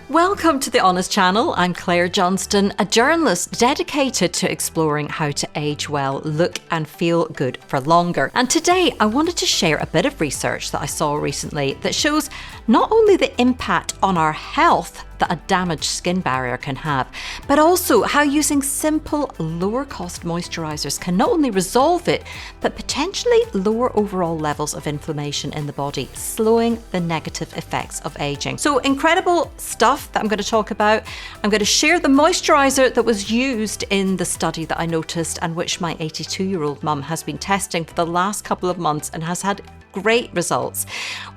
Welcome to the Honest Channel. I'm Clare Johnston, a journalist dedicated to exploring how to age well, look and feel good for longer. And today I wanted to share a bit of research that I saw recently that shows not only the impact on our health that a damaged skin barrier can have, but also how using simple, lower-cost moisturizers can not only resolve it, but potentially lower overall levels of inflammation in the body, slowing the negative effects of aging. So incredible stuff that I'm going to talk about. I'm going to share the moisturizer that was used in the study that I noticed and which my 82-year-old mum has been testing for the last couple of months and has had great results.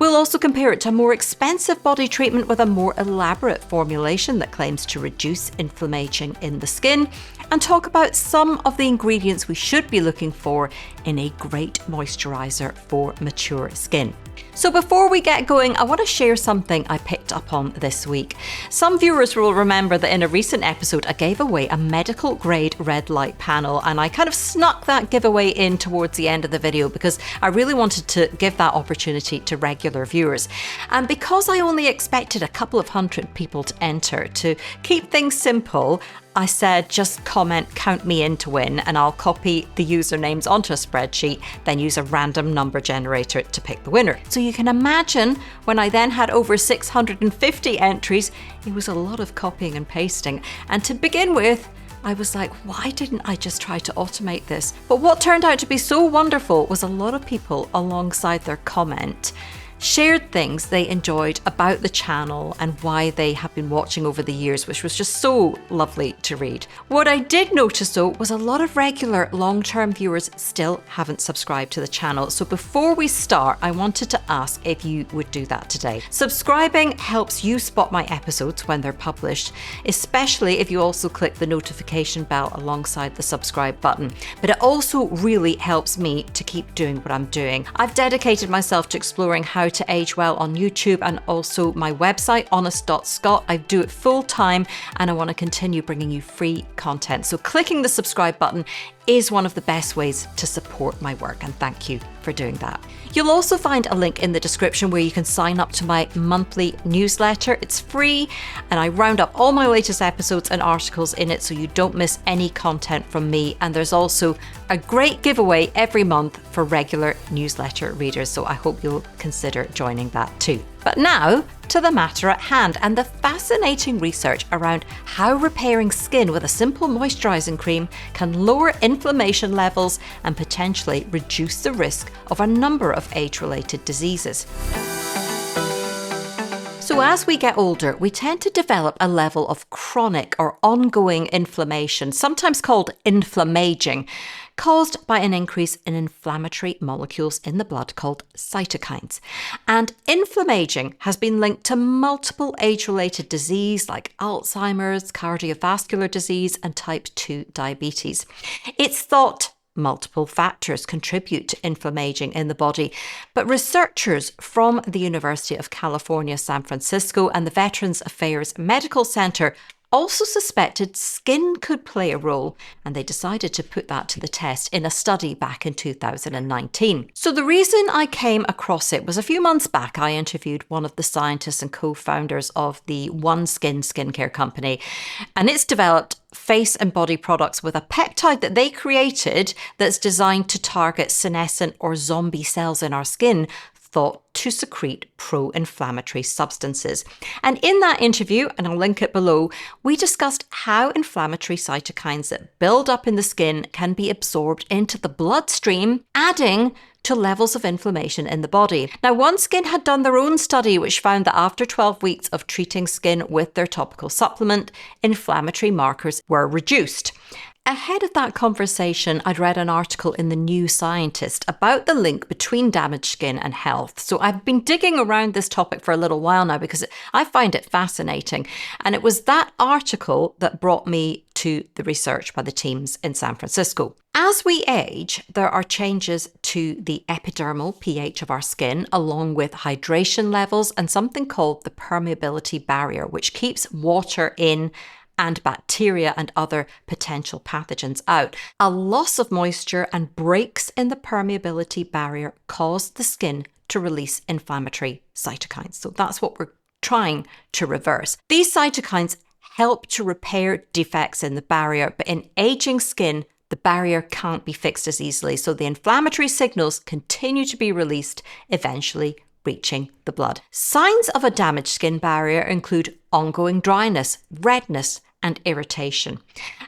We'll also compare it to a more expensive body treatment with a more elaborate formulation that claims to reduce inflammaging in the skin, and talk about some of the ingredients we should be looking for in a great moisturizer for mature skin. So before we get going, I want to share something I picked up on this week. Some viewers will remember that in a recent episode, I gave away a medical grade red light panel, and I kind of snuck that giveaway in towards the end of the video because I really wanted to give that opportunity to regular viewers. And because I only expected a couple of hundred people to enter, to keep things simple, I said just comment "count me in" to win, and I'll copy the usernames onto a spreadsheet, then use a random number generator to pick the winner. So you can imagine when I then had over 650 entries, it was a lot of copying and pasting. And to begin with, I was like, why didn't I just try to automate this? But what turned out to be so wonderful was a lot of people alongside their comment shared things they enjoyed about the channel and why they have been watching over the years, which was just so lovely to read. What I did notice though was a lot of regular long-term viewers still haven't subscribed to the channel. So before we start, I wanted to ask if you would do that today. Subscribing helps you spot my episodes when they're published, especially if you also click the notification bell alongside the subscribe button. But it also really helps me to keep doing what I'm doing. I've dedicated myself to exploring how to age well on YouTube and also my website, honest.scot. I do it full time and I want to continue bringing you free content. So clicking the subscribe button is one of the best ways to support my work, and thank you for doing that. You'll also find a link in the description where you can sign up to my monthly newsletter. It's free and I round up all my latest episodes and articles in it so you don't miss any content from me. And there's also a great giveaway every month for regular newsletter readers, so I hope you'll consider joining that too. But now to the matter at hand and the fascinating research around how repairing skin with a simple moisturizing cream can lower inflammation levels and potentially reduce the risk of a number of age-related diseases. So as we get older, we tend to develop a level of chronic or ongoing inflammation, sometimes called inflammaging, caused by an increase in inflammatory molecules in the blood called cytokines. And inflammaging has been linked to multiple age-related disease like Alzheimer's, cardiovascular disease, and type 2 diabetes. It's thought multiple factors contribute to inflammaging in the body, but researchers from the University of California, San Francisco and the Veterans Affairs Medical Center also suspected skin could play a role, and they decided to put that to the test in a study back in 2019. So the reason I came across it was a few months back I interviewed one of the scientists and co-founders of the OneSkin skincare company, and it's developed face and body products with a peptide that they created that's designed to target senescent or zombie cells in our skin thought to secrete pro-inflammatory substances. And in that interview, and I'll link it below, we discussed how inflammatory cytokines that build up in the skin can be absorbed into the bloodstream, adding to levels of inflammation in the body. Now, OneSkin had done their own study which found that after 12 weeks of treating skin with their topical supplement, inflammatory markers were reduced. Ahead of that conversation, I'd read an article in the New Scientist about the link between damaged skin and health. So I've been digging around this topic for a little while now because I find it fascinating. And it was that article that brought me to the research by the teams in San Francisco. As we age, there are changes to the epidermal pH of our skin, along with hydration levels and something called the permeability barrier, which keeps water in and bacteria and other potential pathogens out. A loss of moisture and breaks in the permeability barrier cause the skin to release inflammatory cytokines. So that's what we're trying to reverse. These cytokines help to repair defects in the barrier, but in aging skin, the barrier can't be fixed as easily, so the inflammatory signals continue to be released, eventually reaching the blood. Signs of a damaged skin barrier include ongoing dryness, redness, and irritation.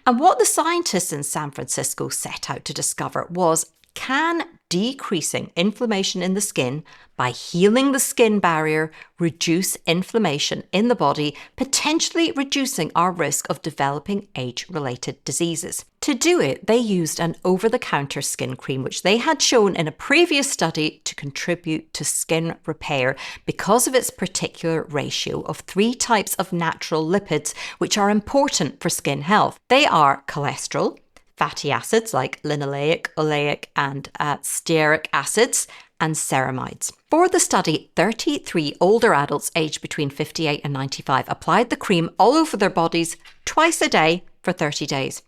And what the scientists in San Francisco set out to discover was, can decreasing inflammation in the skin by healing the skin barrier reduce inflammation in the body, potentially reducing our risk of developing age-related diseases. To do it, they used an over-the-counter skin cream, which they had shown in a previous study to contribute to skin repair because of its particular ratio of 3 types of natural lipids, which are important for skin health. They are cholesterol, fatty acids like linoleic, oleic, and stearic acids, and ceramides. For the study, 33 older adults aged between 58 and 95 applied the cream all over their bodies twice a day for 30 days.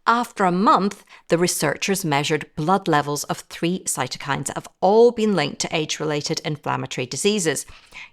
After a month, the researchers measured blood levels of 3 cytokines that have all been linked to age-related inflammatory diseases.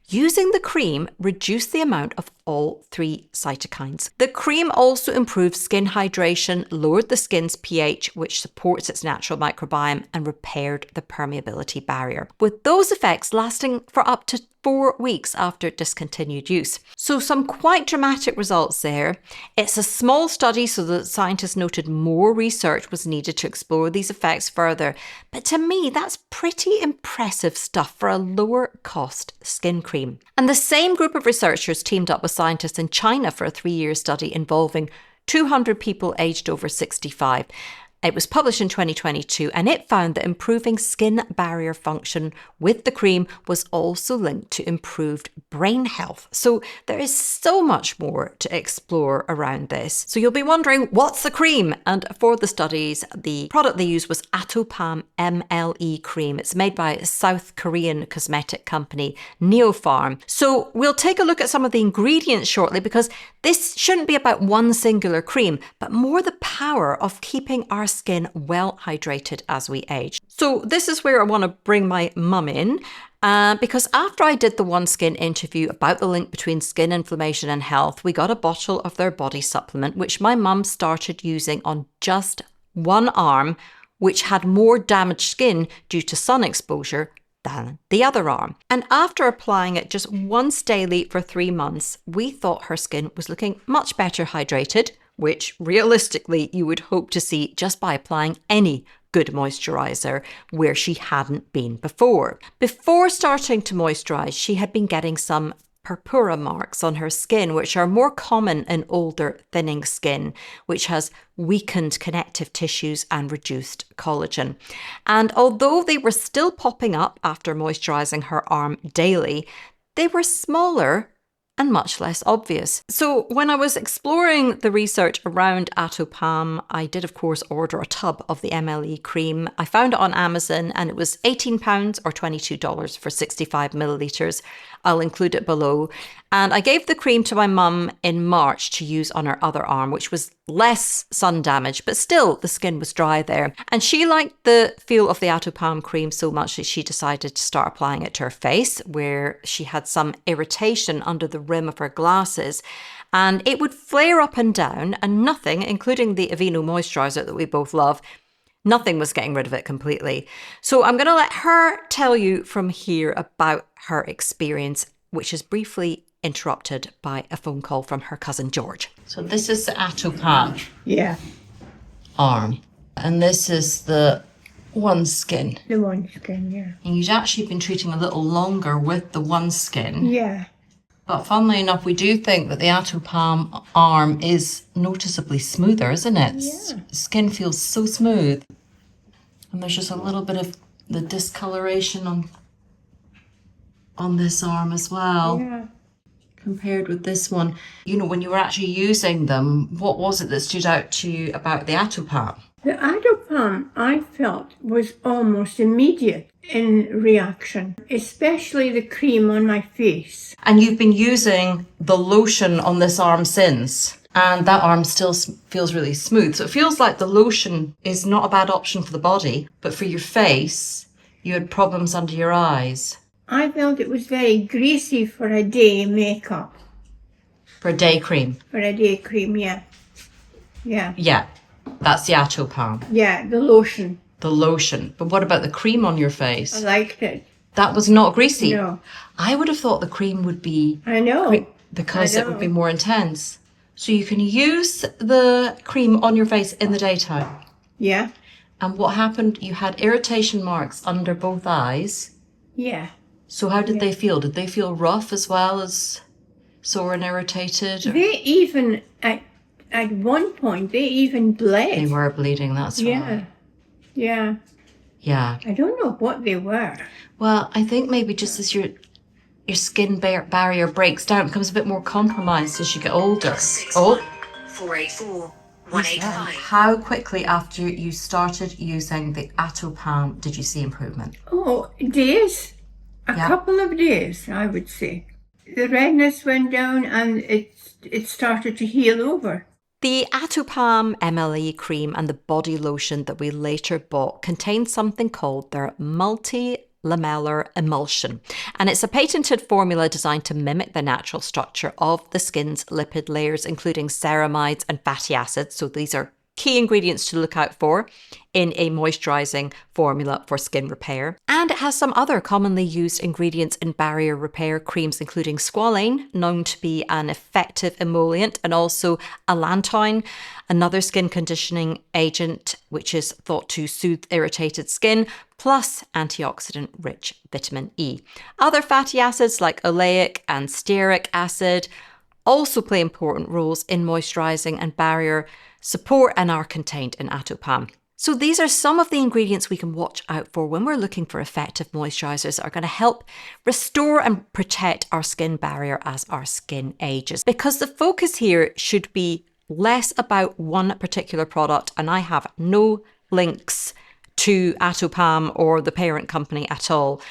Using the cream reduced the amount of all 3 cytokines. The cream also improved skin hydration, lowered the skin's pH, which supports its natural microbiome, and repaired the permeability barrier, with those effects lasting for up to 4 weeks after discontinued use. So some quite dramatic results there. It's a small study, so the scientists noted more research was needed to explore these effects further. But to me, that's pretty impressive stuff for a lower cost skin cream. And the same group of researchers teamed up with scientists in China for a 3-year study involving 200 people aged over 65. It was published in 2022, and it found that improving skin barrier function with the cream was also linked to improved brain health. So there is so much more to explore around this. So you'll be wondering, what's the cream? And for the studies, the product they used was Atopalm MLE cream. It's made by a South Korean cosmetic company, Neopharm. So we'll take a look at some of the ingredients shortly, because this shouldn't be about one singular cream, but more the power of keeping our skin well hydrated as we age. So this is where I want to bring my mum in, because after I did the OneSkin interview about the link between skin inflammation and health, we got a bottle of their body supplement, which my mum started using on just one arm, which had more damaged skin due to sun exposure than the other arm. And after applying it just once daily for 3 months, we thought her skin was looking much better hydrated, which realistically you would hope to see just by applying any good moisturizer where she hadn't been before. Before starting to moisturize, she had been getting some purpura marks on her skin, which are more common in older, thinning skin, which has weakened connective tissues and reduced collagen. And although they were still popping up after moisturizing her arm daily, they were smaller and much less obvious. So when I was exploring the research around Atopalm, I did of course order a tub of the MLE cream. I found it on Amazon and it was £18 or $22 for 65 millilitres. I'll include it below. And I gave the cream to my mum in March to use on her other arm, which was less sun damage, but still the skin was dry there. And she liked the feel of the Atopalm cream so much that she decided to start applying it to her face, where she had some irritation under the rim of her glasses. And it would flare up and down, and nothing, including the Aveeno moisturizer that we both love, nothing was getting rid of it completely. So I'm going to let her tell you from here about her experience, which is briefly interrupted by a phone call from her cousin George. So this is the Atopalm arm, and this is the OneSkin. The OneSkin, yeah. And you'd actually been treating a little longer with the OneSkin. Yeah. But funnily enough, we do think that the Atopalm arm is noticeably smoother, isn't it? Yeah. Skin feels so smooth. And there's just a little bit of the discoloration on this arm as well. Yeah. Compared with this one. You know, when you were actually using them, what was it that stood out to you about the Atopalm? The Atopalm, I felt, was almost immediate in reaction, especially the cream on my face. And you've been using the lotion on this arm since, and that arm still feels really smooth. So it feels like the lotion is not a bad option for the body, but for your face, you had problems under your eyes. I felt it was very greasy for a day makeup. For a day cream? For a day cream, yeah. Yeah. Yeah, that's the Atopalm. Yeah, the lotion. The lotion. But what about the cream on your face? I liked it. That was not greasy? No. I would have thought the cream would be... I know. Because it would be more intense. So you can use the cream on your face in the daytime. Yeah. And what happened? You had irritation marks under both eyes. Yeah. So how did they feel? Did they feel rough as well as sore and irritated? Or? They even, at one point, they even bled. They were bleeding, that's right. Yeah. Yeah. I don't know what they were. Well, I think maybe just as your skin barrier breaks down, it becomes a bit more compromised as you get older. 484 185. How quickly after you started using the Atopalm did you see improvement? Oh, days. A couple of days, I would say. The redness went down and it started to heal over. The Atopalm MLE cream and the body lotion that we later bought contained something called their multi-lamellar emulsion. And it's a patented formula designed to mimic the natural structure of the skin's lipid layers, including ceramides and fatty acids. So these are key ingredients to look out for in a moisturizing formula for skin repair. And it has some other commonly used ingredients in barrier repair creams, including squalane, known to be an effective emollient, and also allantoin, another skin conditioning agent, which is thought to soothe irritated skin, plus antioxidant-rich vitamin E. Other fatty acids like oleic and stearic acid also play important roles in moisturizing and barrier support and are contained in Atopalm. So these are some of the ingredients we can watch out for when we're looking for effective moisturizers that are going to help restore and protect our skin barrier as our skin ages. Because the focus here should be less about one particular product, and I have no links to Atopalm or the parent company at all.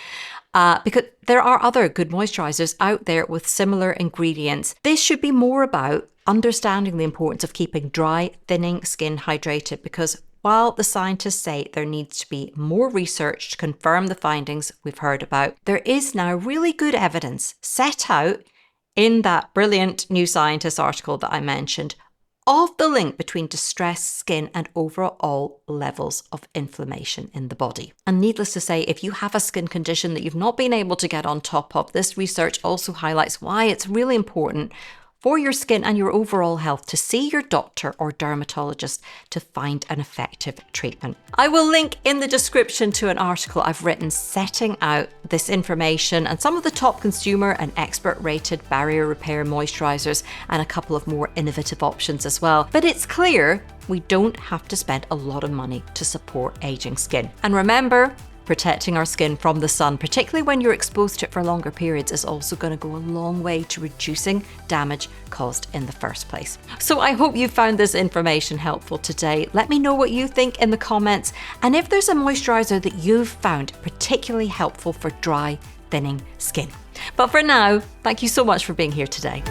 Because there are other good moisturizers out there with similar ingredients. This should be more about understanding the importance of keeping dry, thinning skin hydrated, because while the scientists say there needs to be more research to confirm the findings we've heard about, there is now really good evidence set out in that brilliant New Scientist article that I mentioned of the link between distressed skin and overall levels of inflammation in the body. And needless to say, if you have a skin condition that you've not been able to get on top of, this research also highlights why it's really important for your skin and your overall health to see your doctor or dermatologist to find an effective treatment. I will link in the description to an article I've written setting out this information and some of the top consumer and expert rated barrier repair moisturizers and a couple of more innovative options as well. But it's clear we don't have to spend a lot of money to support aging skin. And remember, protecting our skin from the sun, particularly when you're exposed to it for longer periods, is also going to go a long way to reducing damage caused in the first place. So I hope you found this information helpful today. Let me know what you think in the comments, and if there's a moisturizer that you've found particularly helpful for dry, thinning skin. But for now, thank you so much for being here today.